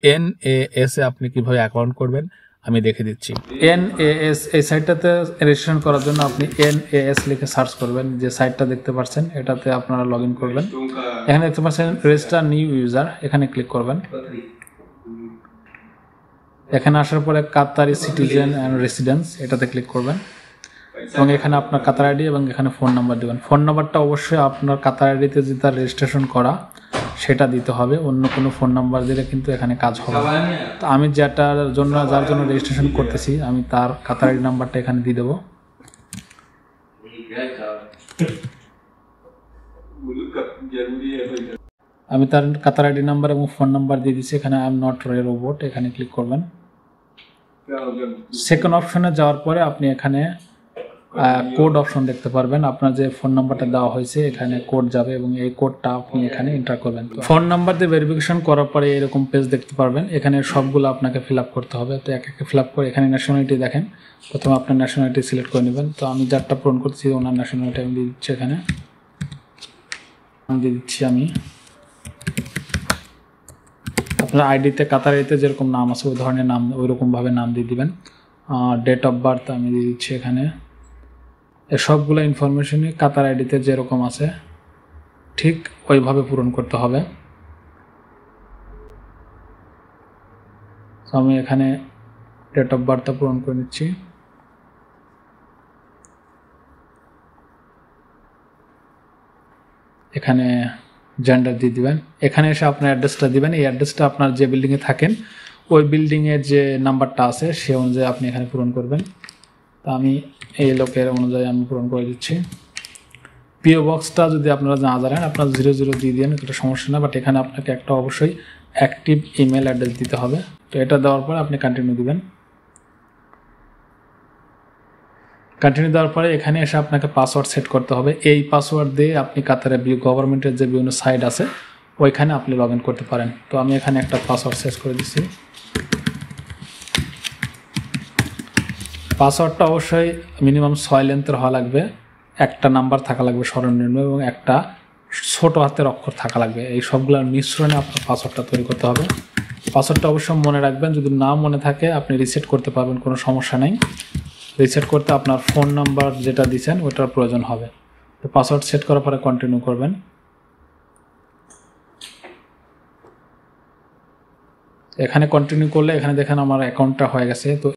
NAS এ আপনি কিভাবে account করবেন আমি দেখে দিচ্ছি। NAS এই সাইটটাতে রেজিস্ট্রেশন করার জন্য আপনি NAS লিখে সার্চ করবেন। যে সাইটটা দেখতে পাচ্ছেন এটাতে আপনারা লগ ইন করবেন। এখানে দেখতে পাচ্ছেন রেজিস্টার নিউ ইউজার, এখানে ক্লিক করবেন। এখানে আসার পরে কাতারি সিটিজেন অ্যান্ড রেসিডেন্স এটাতে ক্লিক করবেন এবং এখানে আপনার কাতার আইডি এবং এখানে ফোন নাম্বার দেবেন। ফোন নাম্বারটা অবশ্যই আপনার কাতার আইডিতে যে তার রেজিস্ট্রেশন করা সেটা দিতে হবে, অন্য কোনো ফোন নাম্বার দিলে কিন্তু এখানে কাজ হবে না। তো আমি যার জন্য রেজিস্ট্রেশন করতেছি আমি তার কাতার আইডি নাম্বারটা এখানে দিয়ে দেবো। আমি তার কাতার আইডি নাম্বার এবং ফোন নাম্বার দিয়ে দিচ্ছি। এখানে I am not a robot এখানে ক্লিক করবেন। সেকেন্ড অপশনে যাওয়ার পরে আপনি এখানে কোড অপশন দেখতে পারবেন। আপনার যে ফোন নাম্বারটা দেওয়া হয়েছে এখানে কোড যাবে এবং এই কোডটা আপনি এখানে এন্টার করবেন। ফোন নাম্বার দিয়ে ভেরিফিকেশন করার পরে এরকম পেজ দেখতে পারবেন। এখানে সবগুলো আপনাকে ফিল আপ করতে হবে। তো একে ফিল আপ করে এখানে ন্যাশনালিটি দেখেন, প্রথমে আপনার ন্যাশনালিটি সিলেক্ট করে নেবেন। তো আমি যারটা পূরণ করছি ওনার ন্যাশনালিটি আমি দিয়ে দিচ্ছি। এখানে দিয়ে দিচ্ছি আমি আপনার আইডিতে কাতার আইডিতে যেরকম নাম আছে ওই ধরনের নাম ওইরকমভাবে নাম দিয়ে দিবেন। ডেট অফ বার্থ আমি দিয়ে দিচ্ছি এখানে। সবগুলো ইনফরমেশনই কাতার আইডিতে যেরকম আছে ঠিক ওইভাবে পূরণ করতে হবে। তো আমি এখানে ডেট অফ বার্থটা পূরণ করে নিচ্ছি। এখানে জেন্ডার দিয়ে দিবেন। এখানে এসে আপনার অ্যাড্রেসটা দিবেন। এই অ্যাড্রেসটা আপনার যে বিল্ডিংয়ে থাকেন ওই বিল্ডিংয়ের যে নাম্বারটা আছে সে অনুযায়ী আপনি এখানে পূরণ করবেন। তো আমি এই লোকের অনুযায়ী আমি পূরণ করে দিচ্ছি। পিও বক্সটা যদি আপনারা না জানেন আপনারা 00 দিয়ে দেন, এটা সমস্যা না, বাট এখানে আপনাকে একটা অবশ্যই অ্যাক্টিভ ইমেল অ্যাড্রেস দিতে হবে। তো এটা দেওয়ার পরে আপনি কন্টিনিউ দিবেন। কন্টিনিউ দেওয়ার পরে এখানে এসে আপনাকে পাসওয়ার্ড সেট করতে হবে। এই পাসওয়ার্ড দিয়ে আপনি কাতারের গভর্নমেন্টের যে বিভিন্ন সাইট আছে ওইখানে আপনি লগ ইন করতে পারেন। তো আমি এখানে একটা পাসওয়ার্ড সেট করে দিচ্ছি। পাসওয়ার্ডটা অবশ্যই মিনিমাম 6 লেন্থের হওয়া লাগবে, একটা নাম্বার থাকা লাগবে সর্বনিম্ন এবং একটা ছোট হাতের অক্ষর থাকা লাগবে। এই সবগুলোর মিশ্রণে আপনার পাসওয়ার্ডটা তৈরি করতে হবে। পাসওয়ার্ডটা অবশ্যই মনে রাখবেন, যদি না মনে থাকে আপনি রিসেট করতে পারবেন, কোনো সমস্যা নেই। রিসেট করতে আপনার ফোন নাম্বার যেটা দিয়েছেন ওটার প্রয়োজন হবে। তো পাসওয়ার্ড সেট করার পরে কন্টিনিউ করবেন। এখানে কন্টিনিউ করলে এখানে দেখেন আমার অ্যাকাউন্টটা হয়ে গেছে। তো